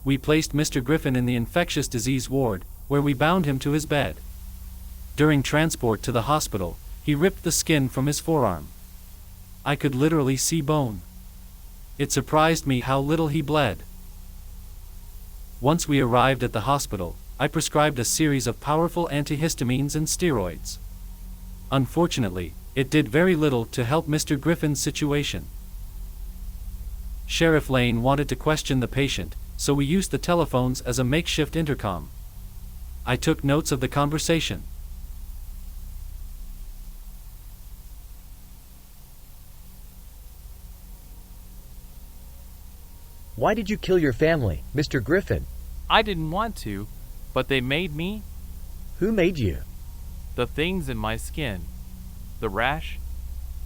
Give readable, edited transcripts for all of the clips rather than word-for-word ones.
We placed Mr. Griffin in the infectious disease ward, where we bound him to his bed. During transport to the hospital, he ripped the skin from his forearm. I could literally see bone. It surprised me how little he bled. Once we arrived at the hospital, I prescribed a series of powerful antihistamines and steroids. Unfortunately, it did very little to help Mr. Griffin's situation. Sheriff Lane wanted to question the patient, so we used the telephones as a makeshift intercom. I took notes of the conversation. Why did you kill your family, Mr. Griffin? I didn't want to, but they made me. Who made you? The things in my skin. The rash.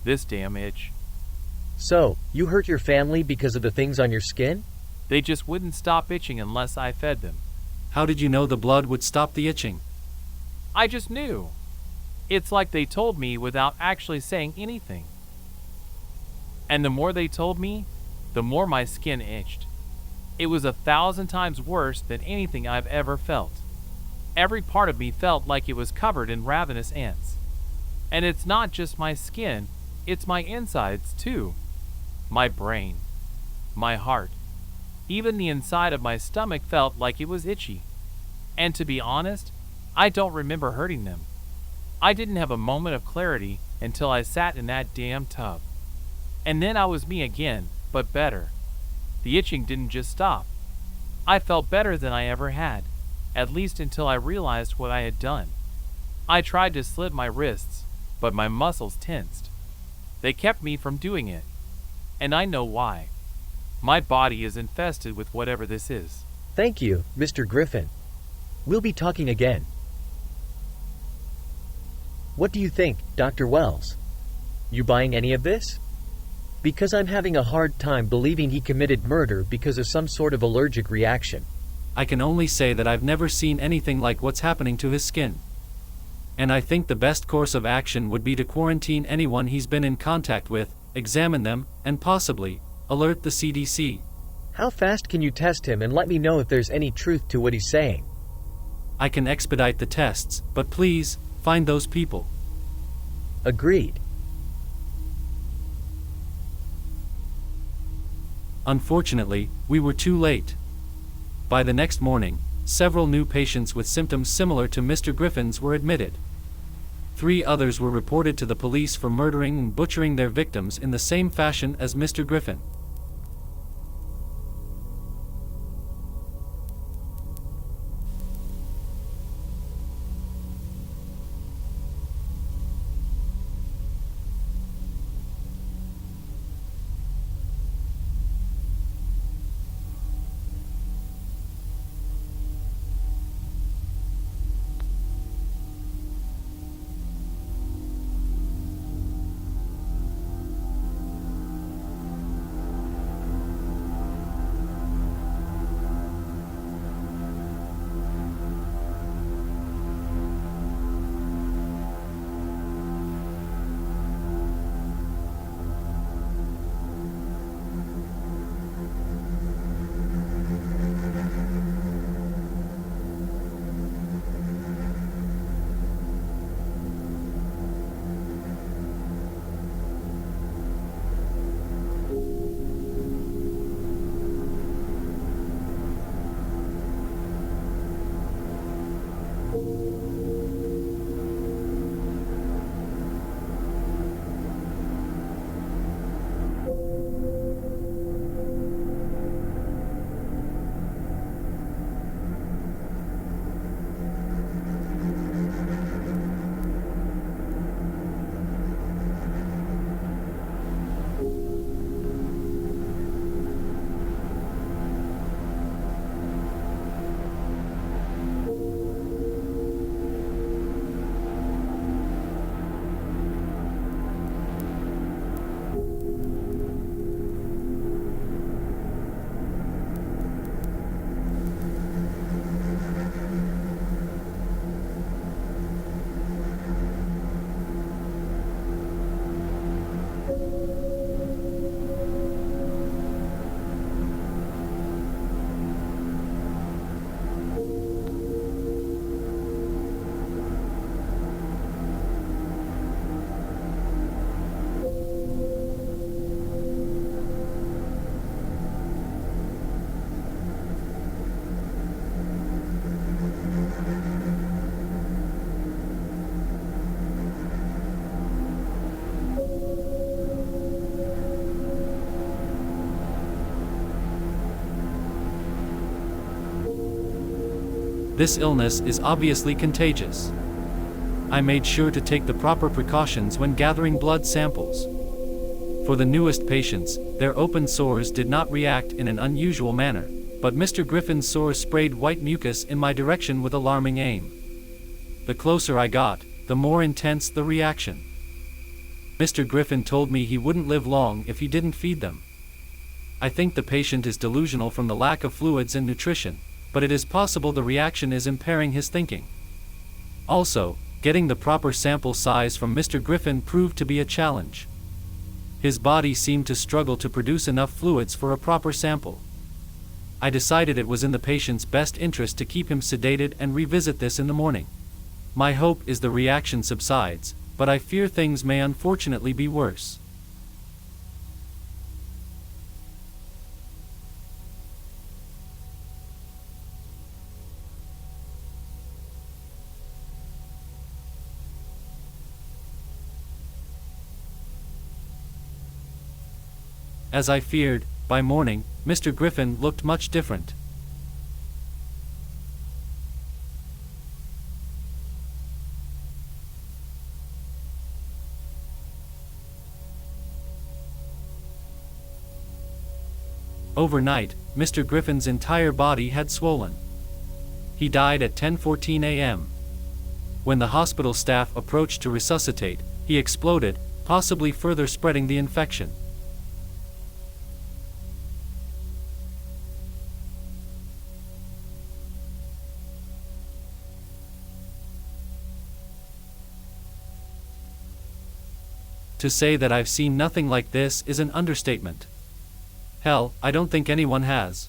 This damn itch. So, you hurt your family because of the things on your skin? They just wouldn't stop itching unless I fed them. How did you know the blood would stop the itching? I just knew. It's like they told me without actually saying anything. And the more they told me, the more my skin itched. It was 1,000 times worse than anything I've ever felt. Every part of me felt like it was covered in ravenous ants. And it's not just my skin, it's my insides too. My brain, my heart, even the inside of my stomach felt like it was itchy. And to be honest, I don't remember hurting them. I didn't have a moment of clarity until I sat in that damn tub. And then I was me again, but better. The itching didn't just stop. I felt better than I ever had, at least until I realized what I had done. I tried to slit my wrists, but my muscles tensed. They kept me from doing it. And I know why. My body is infested with whatever this is. Thank you, Mr. Griffin. We'll be talking again. What do you think, Dr. Wells? You buying any of this? Because I'm having a hard time believing he committed murder because of some sort of allergic reaction. I can only say that I've never seen anything like what's happening to his skin. And I think the best course of action would be to quarantine anyone he's been in contact with, examine them, and possibly alert the CDC. How fast can you test him and let me know if there's any truth to what he's saying? I can expedite the tests, but please, find those people. Agreed. Unfortunately, we were too late. By the next morning, several new patients with symptoms similar to Mr. Griffin's were admitted. 3 others were reported to the police for murdering and butchering their victims in the same fashion as Mr. Griffin. This illness is obviously contagious. I made sure to take the proper precautions when gathering blood samples. For the newest patients, their open sores did not react in an unusual manner, but Mr. Griffin's sores sprayed white mucus in my direction with alarming aim. The closer I got, the more intense the reaction. Mr. Griffin told me he wouldn't live long if he didn't feed them. I think the patient is delusional from the lack of fluids and nutrition, but it is possible the reaction is impairing his thinking. Also, getting the proper sample size from Mr. Griffin proved to be a challenge. His body seemed to struggle to produce enough fluids for a proper sample. I decided it was in the patient's best interest to keep him sedated and revisit this in the morning. My hope is the reaction subsides, but I fear things may unfortunately be worse. As I feared, by morning, Mr. Griffin looked much different. Overnight, Mr. Griffin's entire body had swollen. He died at 10:14 a.m. When the hospital staff approached to resuscitate, he exploded, possibly further spreading the infection. To say that I've seen nothing like this is an understatement. Hell, I don't think anyone has.